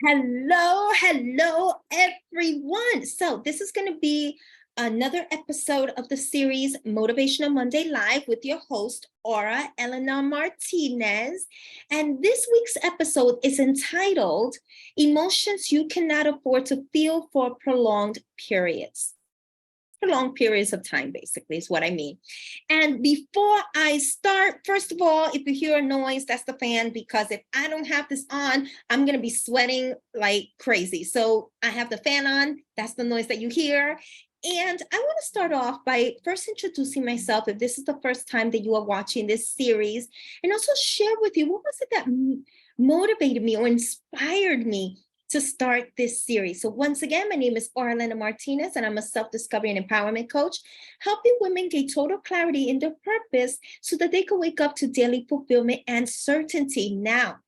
Hello, everyone. So this is going to be another episode of the series Motivational Monday Live with your host, Aura Eleanor Martinez. And this week's episode is entitled Emotions You Cannot Afford to Feel for Prolonged Periods. Long periods of time, basically, is what I mean. And before I start, first of all, if you hear a noise, that's the fan, because if I don't have this on, I'm going to be sweating like crazy. So I have the fan on. That's the noise that you hear. And I want to start off by first introducing myself, if this is the first time that you are watching this series, and also share with you what was it that motivated me or inspired me to start this series. So once again, my name is Orlando Martinez, and I'm a self-discovery and empowerment coach, helping women gain total clarity in their purpose so that they can wake up to daily fulfillment and certainty. Now,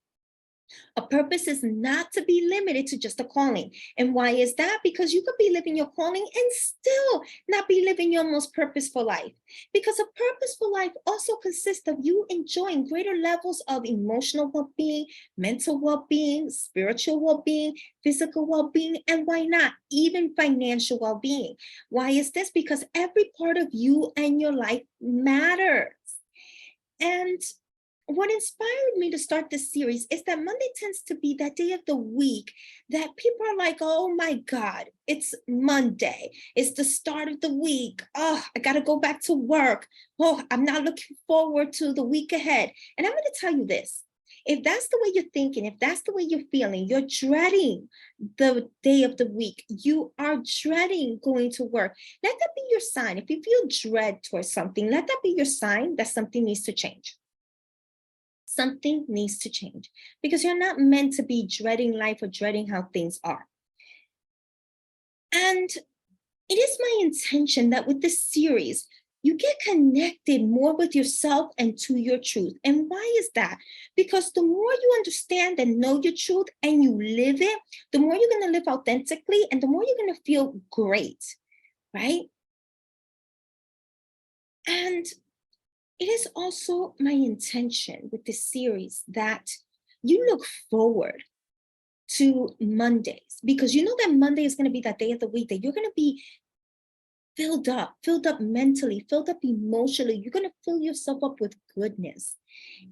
a purpose is not to be limited to just a calling. And why is that? Because you could be living your calling and still not be living your most purposeful life. Because a purposeful life also consists of you enjoying greater levels of emotional well-being, mental well-being, spiritual well-being, physical well-being, and why not, even financial well-being. Why is this? Because every part of you and your life matters. And what inspired me to start this series is that Monday tends to be that day of the week that people are like, oh my God, it's Monday. It's the start of the week. Oh, I got to go back to work. Oh, I'm not looking forward to the week ahead. And I'm going to tell you this. If that's the way you're thinking, if that's the way you're feeling, you're dreading the day of the week, you are dreading going to work, let that be your sign. If you feel dread towards something, let that be your sign that something needs to change. Something needs to change because you're not meant to be dreading life or dreading how things are. And it is my intention that with this series, you get connected more with yourself and to your truth. And why is that? Because the more you understand and know your truth and you live it, the more you're going to live authentically and the more you're going to feel great, right? And it is also my intention with this series that you look forward to Mondays, because you know that Monday is going to be that day of the week that you're going to be filled up mentally, filled up emotionally. You're going to fill yourself up with goodness,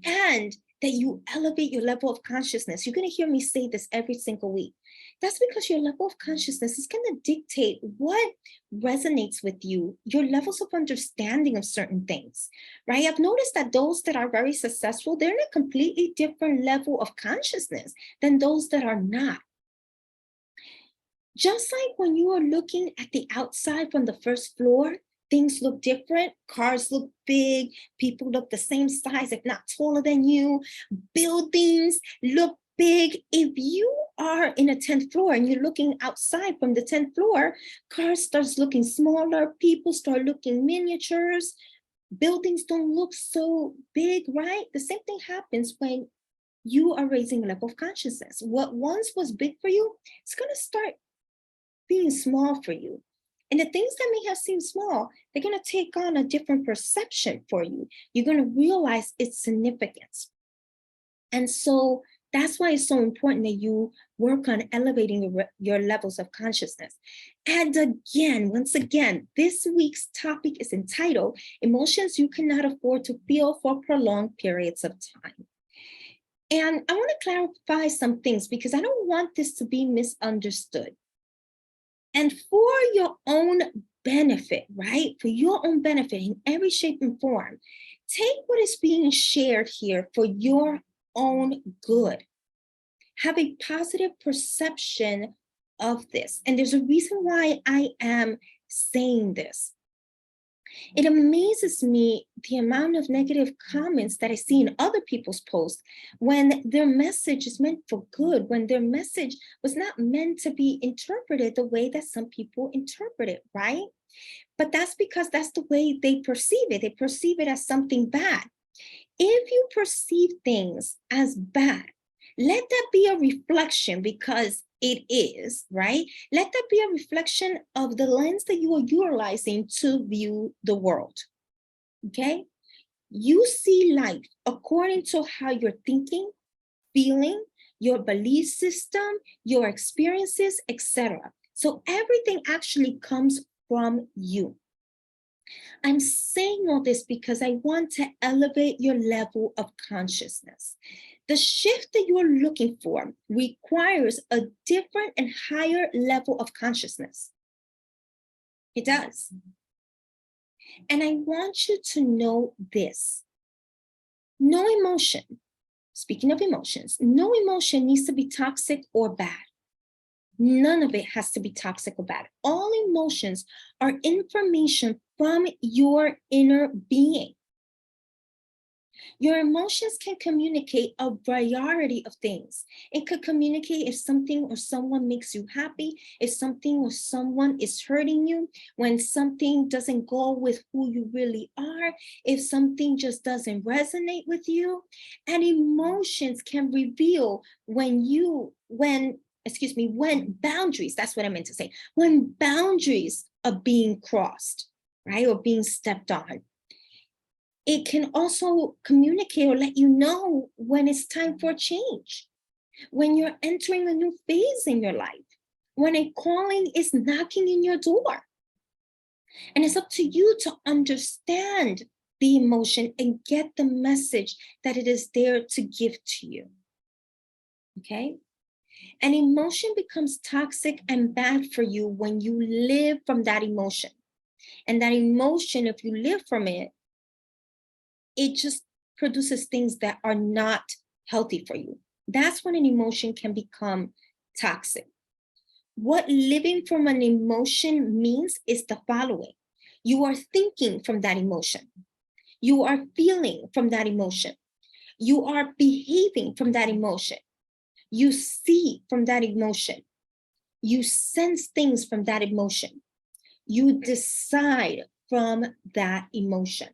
and that you elevate your level of consciousness. You're going to hear me say this every single week. That's because your level of consciousness is going to dictate what resonates with you, your levels of understanding of certain things, right? I've noticed that those that are very successful, they're in a completely different level of consciousness than those that are not. Just like when you are looking at the outside from the first floor, things look different. Cars look big. People look the same size, if not taller than you. Buildings look big. If you are in a 10th floor and you're looking outside from the 10th floor, cars starts looking smaller. People start looking miniatures. Buildings don't look so big, right? The same thing happens when you are raising a level of consciousness. What once was big for you, it's going to start being small for you. And the things that may have seemed small, they're going to take on a different perception for you. You're going to realize its significance. And so that's why it's so important that you work on elevating your levels of consciousness. And again, once again, this week's topic is entitled Emotions You Cannot Afford to Feel for Prolonged Periods of Time. And I want to clarify some things because I don't want this to be misunderstood. And for your own benefit, right? For your own benefit in every shape and form, take what is being shared here for your own good. Have a positive perception of this. And there's a reason why I am saying this. It amazes me the amount of negative comments that I see in other people's posts when their message is meant for good, when their message was not meant to be interpreted the way that some people interpret it, right? But that's because that's the way they perceive it. They perceive it as something bad. If you perceive things as bad, let that be a reflection, because it is, right? Let that be a reflection of the lens that you are utilizing to view the world, okay? You see life according to how you're thinking, feeling, your belief system, your experiences, etc. So everything actually comes from you. I'm saying all this because I want to elevate your level of consciousness. The shift that you're looking for requires a different and higher level of consciousness. It does. And I want you to know this. No emotion, speaking of emotions, no emotion needs to be toxic or bad. None of it has to be toxic or bad. All emotions are information from your inner being. Your emotions can communicate a variety of things. It could communicate if something or someone makes you happy, if something or someone is hurting you, when something doesn't go with who you really are, if something just doesn't resonate with you. And emotions can reveal when boundaries, that's what I meant to say, when boundaries are being crossed, right, or being stepped on. It can also communicate or let you know when it's time for change, when you're entering a new phase in your life, when a calling is knocking in your door. And it's up to you to understand the emotion and get the message that it is there to give to you. Okay? An emotion becomes toxic and bad for you when you live from that emotion. And that emotion, if you live from it, it just produces things that are not healthy for you. That's when an emotion can become toxic. What living from an emotion means is the following. You are thinking from that emotion. You are feeling from that emotion. You are behaving from that emotion. You see from that emotion. You sense things from that emotion. You decide from that emotion.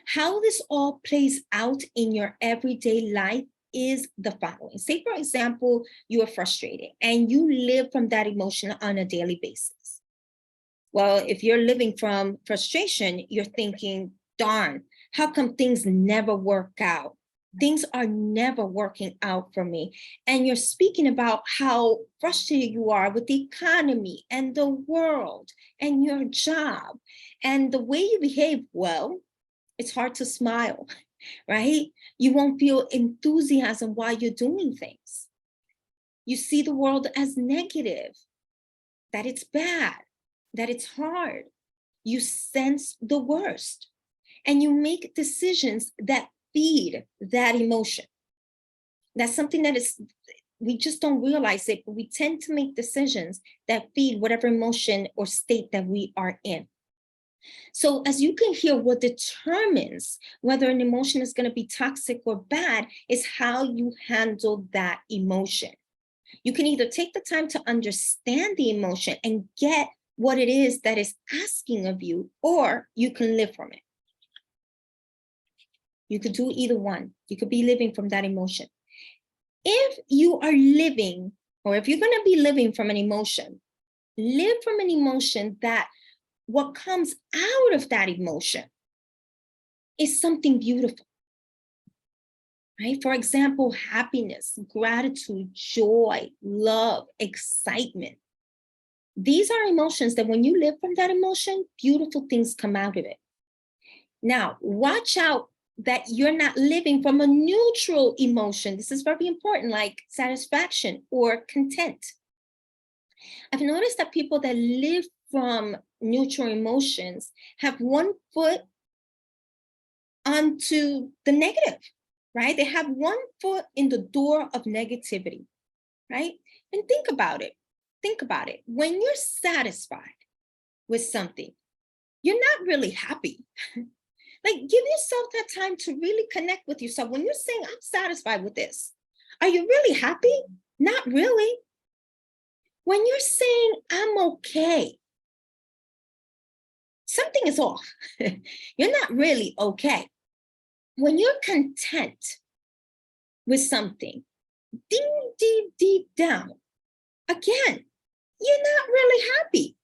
How this all plays out in your everyday life is the following. Say, for example, you are frustrated and you live from that emotion on a daily basis. Well, if you're living from frustration, you're thinking, darn, how come things never work out? Things are never working out for me. And you're speaking about how frustrated you are with the economy and the world and your job and the way you behave. Well, it's hard to smile, right? You won't feel enthusiasm while you're doing things. You see the world as negative, that it's bad, that it's hard. You sense the worst, and you make decisions that feed that emotion. That's something that we just don't realize it, but we tend to make decisions that feed whatever emotion or state that we are in. So as you can hear, what determines whether an emotion is going to be toxic or bad is how you handle that emotion. You can either take the time to understand the emotion and get what it is that is asking of you, or you can live from it. You could do either one. You could be living from that emotion. If you are living, or if you're going to be living from an emotion, live from an emotion that what comes out of that emotion is something beautiful, right? For example, happiness, gratitude, joy, love, excitement. These are emotions that when you live from that emotion, beautiful things come out of it. Now, watch out that you're not living from a neutral emotion. This is very important, like satisfaction or content. I've noticed that people that live from neutral emotions have one foot onto the negative, right? They have one foot in the door of negativity, right? And think about it. Think about it. When you're satisfied with something, you're not really happy. Like, give yourself that time to really connect with yourself. When you're saying, I'm satisfied with this, are you really happy? Not really. When you're saying, I'm okay, something is off. You're not really okay. When you're content with something, deep down, again, you're not really happy.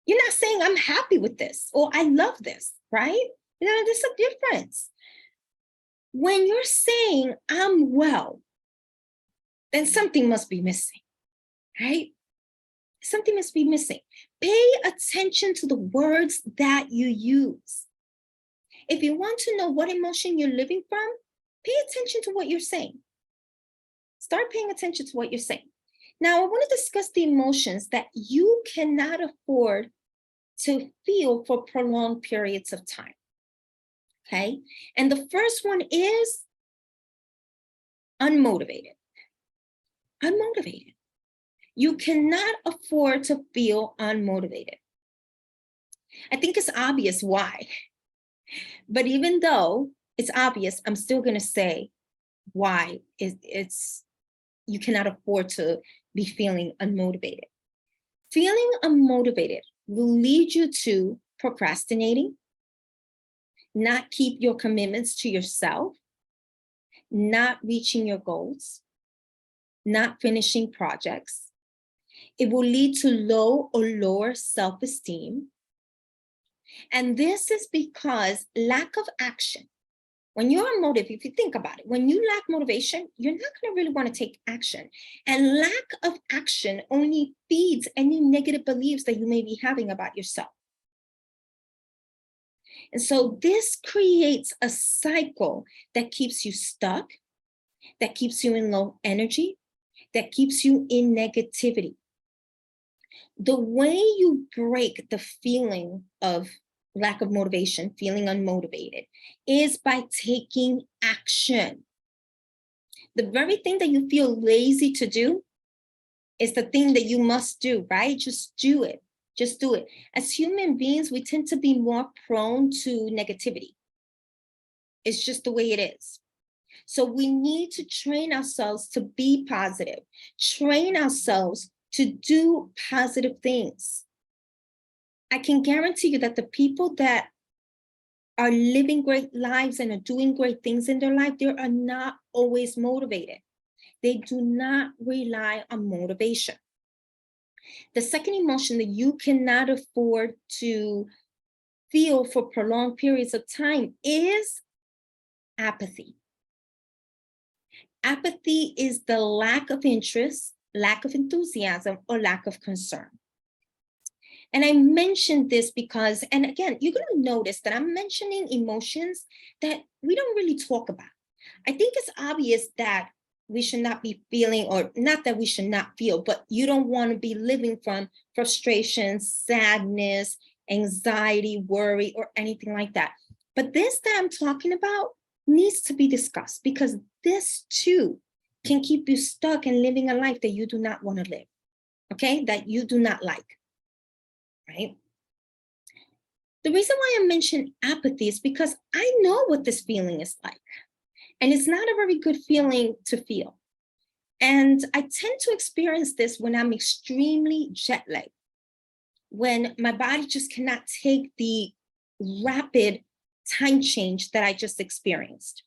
You're not saying, I'm happy with this, or I love this, right? You know, there's a difference. When you're saying, I'm well, then something must be missing, right? Something must be missing. Pay attention to the words that you use. If you want to know what emotion you're living from, pay attention to what you're saying. Start paying attention to what you're saying. Now, I want to discuss the emotions that you cannot afford to feel for prolonged periods of time. Okay? And the first one is unmotivated. Unmotivated. You cannot afford to feel unmotivated. I think it's obvious why. But even though it's obvious, I'm still going to say why it's you cannot afford to be feeling unmotivated. Feeling unmotivated will lead you to procrastinating, not keep your commitments to yourself, not reaching your goals, not finishing projects. It will lead to low or lower self-esteem. And this is because lack of action. When you're unmotivated, if you think about it, when you lack motivation, you're not going to really want to take action. And lack of action only feeds any negative beliefs that you may be having about yourself. And so this creates a cycle that keeps you stuck, that keeps you in low energy, that keeps you in negativity. The way you break the feeling of lack of motivation, feeling unmotivated, is by taking action. The very thing that you feel lazy to do is the thing that you must do, right? Just do it. Just do it. As human beings, we tend to be more prone to negativity. It's just the way it is. So we need to train ourselves to be positive, train ourselves to do positive things. I can guarantee you that the people that are living great lives and are doing great things in their life, they are not always motivated. They do not rely on motivation. The second emotion that you cannot afford to feel for prolonged periods of time is apathy. Apathy is the lack of interest, lack of enthusiasm, or lack of concern. And I mentioned this because, and again, you're going to notice that I'm mentioning emotions that we don't really talk about. I think it's obvious that we should not be feeling, or not that we should not feel, but you don't want to be living from frustration, sadness, anxiety, worry, or anything like that. But this that I'm talking about needs to be discussed, because this too can keep you stuck and living a life that you do not want to live, okay, that you do not like. Right? The reason why I mention apathy is because I know what this feeling is like. And it's not a very good feeling to feel. And I tend to experience this when I'm extremely jet lagged, when my body just cannot take the rapid time change that I just experienced.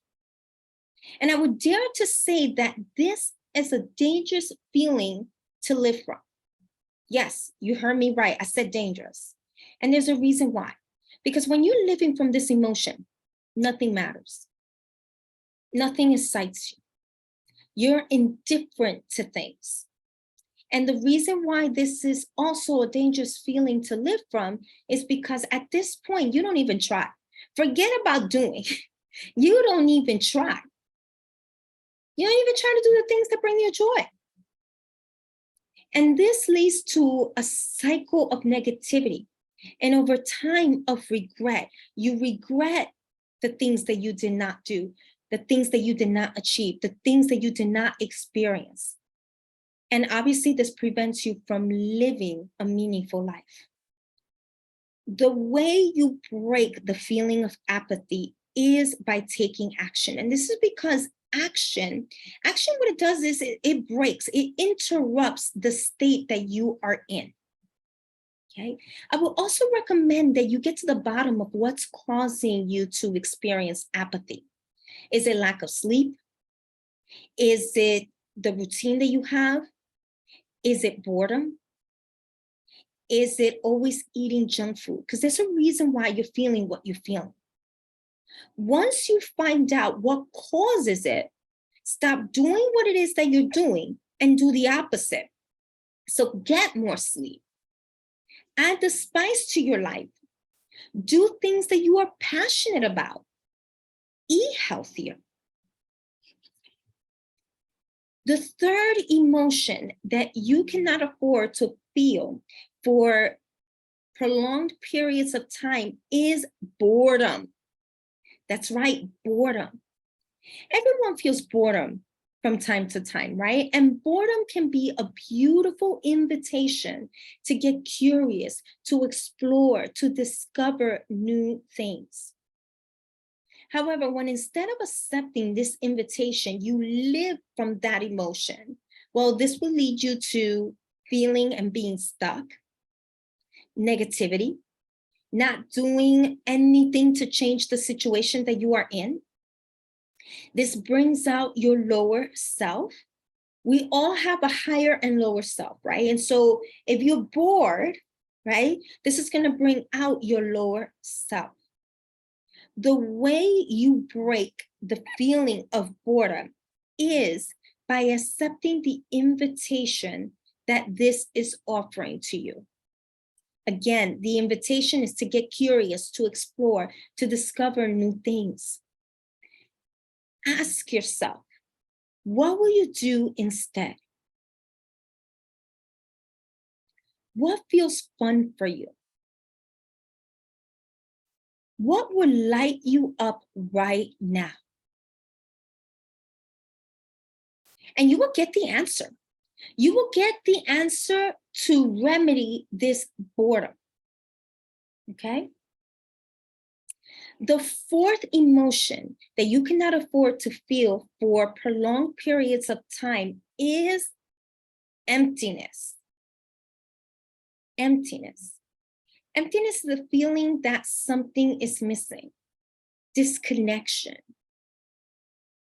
And I would dare to say that this is a dangerous feeling to live from. Yes, you heard me right. I said dangerous. And there's a reason why. Because when you're living from this emotion, nothing matters. Nothing excites you. You're indifferent to things. And the reason why this is also a dangerous feeling to live from is because at this point, you don't even try. Forget about doing. You don't even try. You don't even try to do the things that bring you joy. And this leads to a cycle of negativity. And over time of regret, you regret the things that you did not do, the things that you did not achieve, the things that you did not experience. And obviously, this prevents you from living a meaningful life. The way you break the feeling of apathy is by taking action. And this is because action, what it does is it breaks, it interrupts the state that you are in. Okay. I will also recommend that you get to the bottom of what's causing you to experience apathy. Is it lack of sleep? Is it the routine that you have? Is it boredom? Is it always eating junk food? Because there's a reason why you're feeling what you're feeling. Once you find out what causes it, Stop doing what it is that you're doing and do the opposite. So get more sleep. Add the spice to your life. Do things that you are passionate about. Eat healthier. The third emotion that you cannot afford to feel for prolonged periods of time is boredom. That's right, boredom. Everyone feels boredom from time to time, right? And boredom can be a beautiful invitation to get curious, to explore, to discover new things. However, when instead of accepting this invitation, you live from that emotion, well, this will lead you to feeling and being stuck, negativity, not doing anything to change the situation that you are in. This brings out your lower self. We all have a higher and lower self, right? And so if you're bored, right, this is going to bring out your lower self. The way you break the feeling of boredom is by accepting the invitation that this is offering to you. Again, the invitation is to get curious, to explore, to discover new things. Ask yourself, what will you do instead? What feels fun for you? What would light you up right now? And you will get the answer. You will get the answer to remedy this boredom. Okay? The fourth emotion that you cannot afford to feel for prolonged periods of time is emptiness. Emptiness. Emptiness is the feeling that something is missing, disconnection.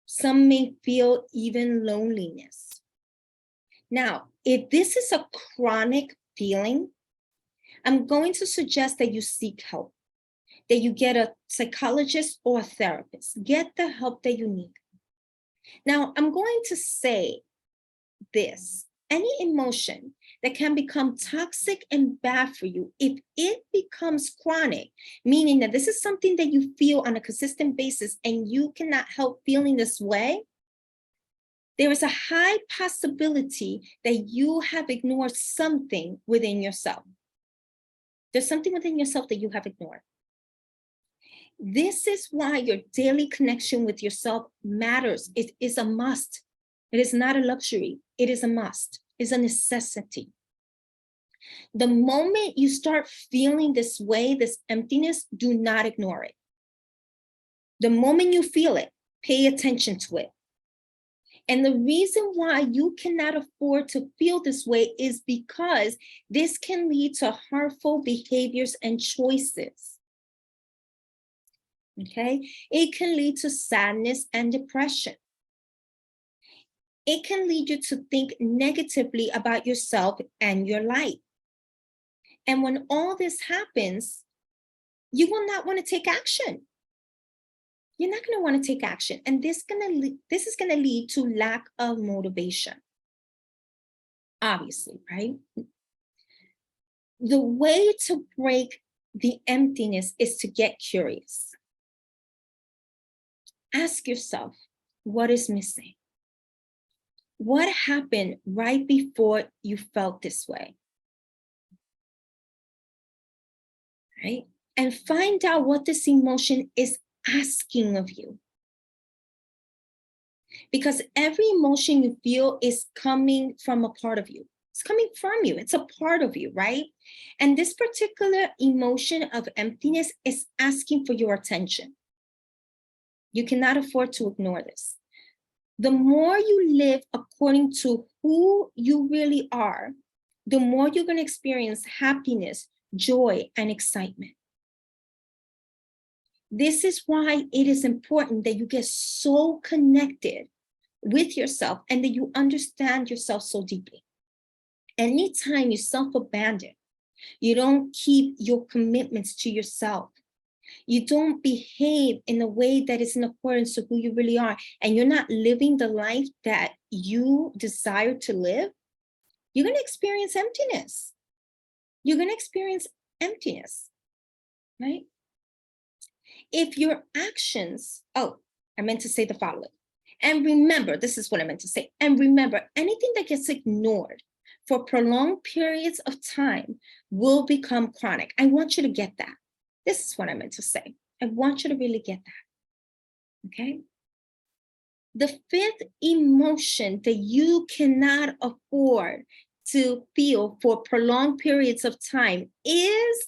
Some may feel even loneliness. Now, if this is a chronic feeling, I'm going to suggest that you seek help, that you get a psychologist or a therapist. Get the help that you need. Now, I'm going to say this. Any emotion that can become toxic and bad for you, if it becomes chronic, meaning that this is something that you feel on a consistent basis and you cannot help feeling this way, there is a high possibility that you have ignored something within yourself. There's something within yourself that you have ignored. This is why your daily connection with yourself matters. It is a must. It is not a luxury. It is a must. It's a necessity. The moment you start feeling this way, this emptiness, do not ignore it. The moment you feel it, pay attention to it. And the reason why you cannot afford to feel this way is because this can lead to harmful behaviors and choices. Okay? It can lead to sadness and depression. It can lead you to think negatively about yourself and your life. And when all this happens, you will not want to take action. You're not going to want to take action. And this is going to lead to lack of motivation. Obviously, right? The way to break the emptiness is to get curious. Ask yourself, what is missing? What happened right before you felt this way? Right? And find out what this emotion is asking of you. Because every emotion you feel is coming from a part of you. It's coming from you. It's a part of you, right? And this particular emotion of emptiness is asking for your attention. You cannot afford to ignore this. The more you live according to who you really are, the more you're going to experience happiness, joy, and excitement. This is why it is important that you get so connected with yourself and that you understand yourself so deeply. Anytime you self-abandon, you don't keep your commitments to yourself, you don't behave in a way that is in accordance to who you really are, and you're not living the life that you desire to live, you're going to experience emptiness. You're going to experience emptiness, right? If your actions, I meant to say the following. And remember, this is what I meant to say. And remember, anything that gets ignored for prolonged periods of time will become chronic. I want you to get that. This is what I meant to say. I want you to really get that. Okay? The fifth emotion that you cannot afford to feel for prolonged periods of time is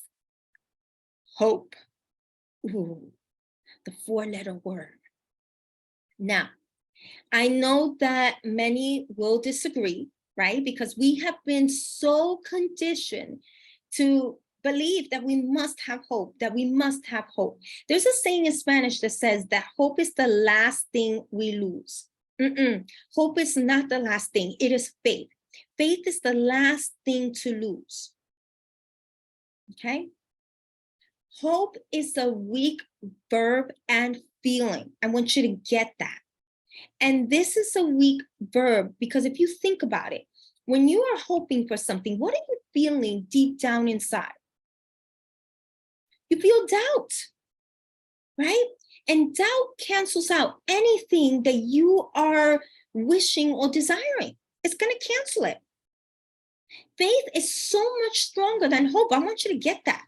hope. Ooh, the four-letter word. Now, I know that many will disagree, right? Because we have been so conditioned to believe that we must have hope, that we must have hope. There's a saying in Spanish that says that hope is the last thing we lose. Hope is not the last thing, it is faith. Faith is the last thing to lose, okay? Hope is a weak verb and feeling. I want you to get that. And this is a weak verb because if you think about it, when you are hoping for something, what are you feeling deep down inside? You feel doubt, right? And doubt cancels out anything that you are wishing or desiring. It's going to cancel it. Faith is so much stronger than hope. I want you to get that.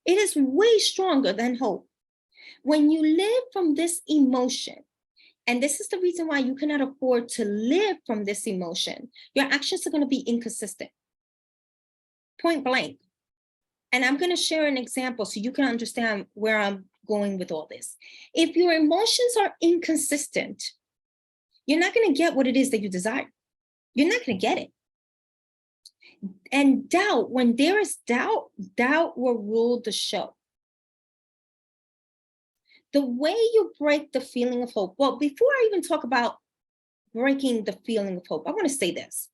It is way stronger than hope. When you live from this emotion, and this is the reason why you cannot afford to live from this emotion, your actions are going to be inconsistent. Point blank. And I'm going to share an example so you can understand where I'm going with all this. If your emotions are inconsistent, you're not going to get what it is that you desire. You're not going to get it. And doubt, when there is doubt, doubt will rule the show. The way you break the feeling of hope, well, before I even talk about breaking the feeling of hope, I want to say this.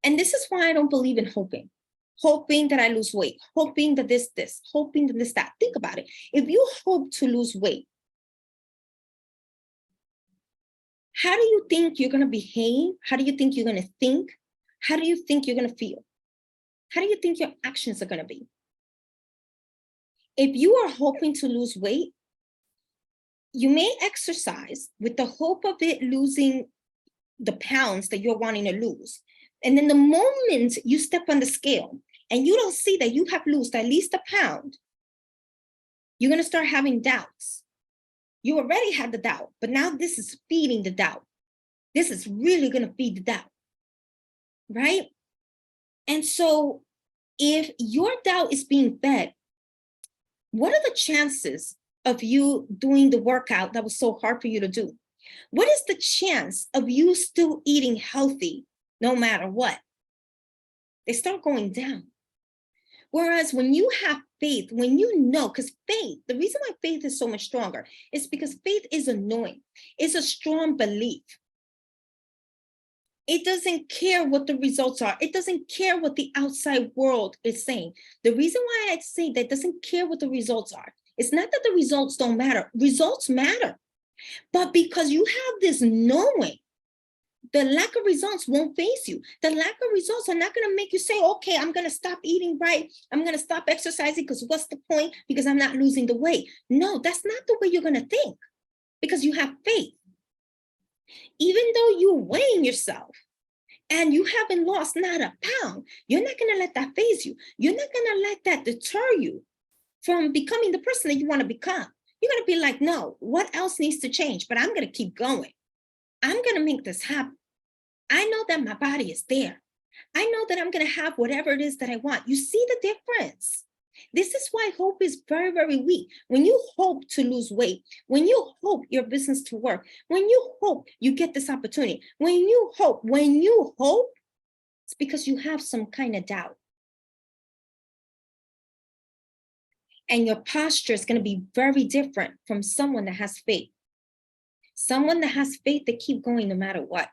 And this is why I don't believe in hoping. Hoping that I lose weight, hoping that this, hoping that this, that. Think about it. If you hope to lose weight, how do you think you're going to behave? How do you think you're going to think? How do you think you're going to feel? How do you think your actions are going to be? If you are hoping to lose weight, you may exercise with the hope of it losing the pounds that you're wanting to lose. And then the moment you step on the scale and you don't see that you have lost at least a pound, you're going to start having doubts. You already had the doubt, but now this is feeding the doubt. This is really going to feed the doubt, right? And so if your doubt is being fed, what are the chances of you doing the workout that was so hard for you to do? What is the chance of you still eating healthy no matter what? They start going down. Whereas when you have faith, when you know, because faith, the reason why faith is so much stronger is because faith is a knowing. It's a strong belief. It doesn't care what the results are. It doesn't care what the outside world is saying. The reason why I say that it doesn't care what the results are, it's not that the results don't matter. Results matter. But because you have this knowing, the lack of results won't faze you. The lack of results are not going to make you say, okay, I'm going to stop eating right. I'm going to stop exercising because what's the point? Because I'm not losing the weight. No, that's not the way you're going to think because you have faith. Even though you're weighing yourself and you haven't lost not a pound, you're not going to let that faze you. You're not going to let that deter you from becoming the person that you want to become. You're going to be like, no, what else needs to change? But I'm going to keep going. I'm going to make this happen. I know that my body is there. I know that I'm going to have whatever it is that I want. You see the difference? This is why hope is very, very weak. When you hope to lose weight, when you hope your business to work, when you hope you get this opportunity, when you hope, it's because you have some kind of doubt. And your posture is going to be very different from someone that has faith. Someone that has faith, they keep going no matter what.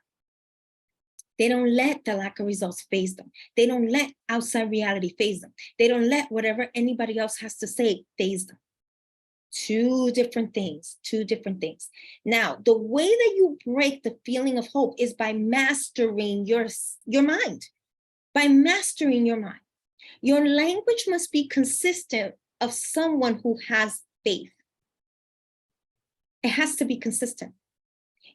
They don't let the lack of results faze them. They don't let outside reality faze them. They don't let whatever anybody else has to say faze them. Two different things. Now, the way that you break the feeling of hope is by mastering your mind. By mastering your mind. Your language must be consistent of someone who has faith. It has to be consistent.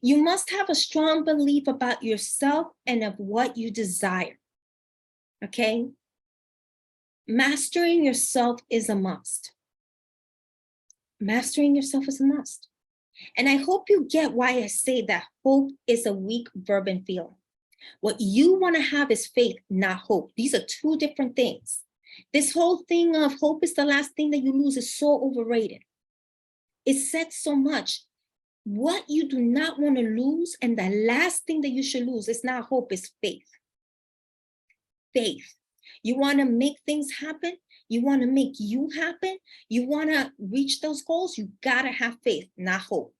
You must have a strong belief about yourself and of what you desire. Okay? Mastering yourself is a must. Mastering yourself is a must. And I hope you get why I say that hope is a weak verb and feeling. What you want to have is faith, not hope. These are two different things. This whole thing of hope is the last thing that you lose is so overrated. It said so much. What you do not want to lose, and the last thing that you should lose is not hope, is faith. Faith. You want to make things happen. You want to make you happen. You want to reach those goals. You got to have faith, not hope.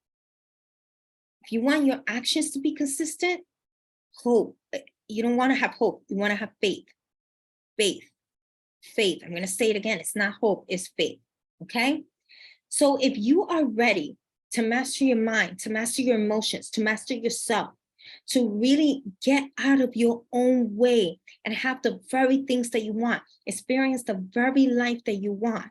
If you want your actions to be consistent, hope. You don't want to have hope. You want to have faith. Faith. Faith. I'm going to say it again. It's not hope, it's faith. Okay? So if you are ready to master your mind, to master your emotions, to master yourself, to really get out of your own way and have the very things that you want, experience the very life that you want,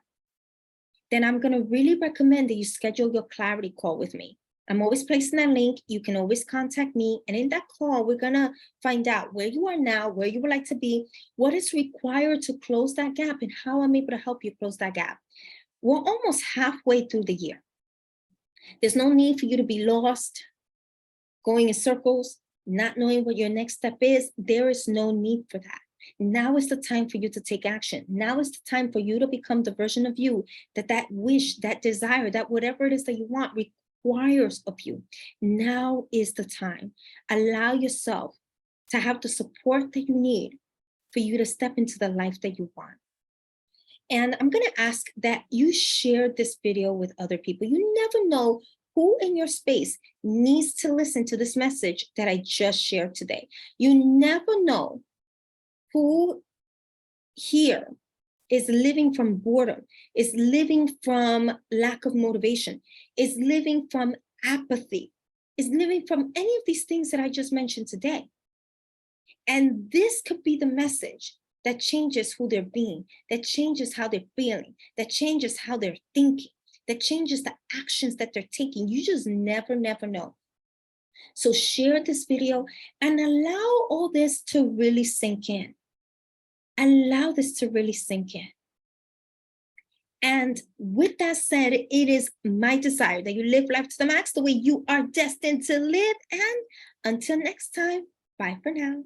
then I'm going to really recommend that you schedule your clarity call with me. I'm always placing that link. You can always contact me. And in that call, we're going to find out where you are now, where you would like to be, what is required to close that gap, and how I'm able to help you close that gap. We're almost halfway through the year. There's no need for you to be lost, going in circles, not knowing what your next step is. There is no need for that. Now is the time for you to take action. Now is the time for you to become the version of you that wish, that desire, that whatever it is that you want requires of you. Now is the time. Allow yourself to have the support that you need for you to step into the life that you want. And I'm going to ask that you share this video with other people. You never know who in your space needs to listen to this message that I just shared today. You never know who here is living from boredom, is living from lack of motivation, is living from apathy, is living from any of these things that I just mentioned today. And this could be the message that changes who they're being, that changes how they're feeling, that changes how they're thinking, that changes the actions that they're taking. You just never know. So share this video and allow all this to really sink in. Allow this to really sink in. And with that said, it is my desire that you live life to the max the way you are destined to live. And until next time, bye for now.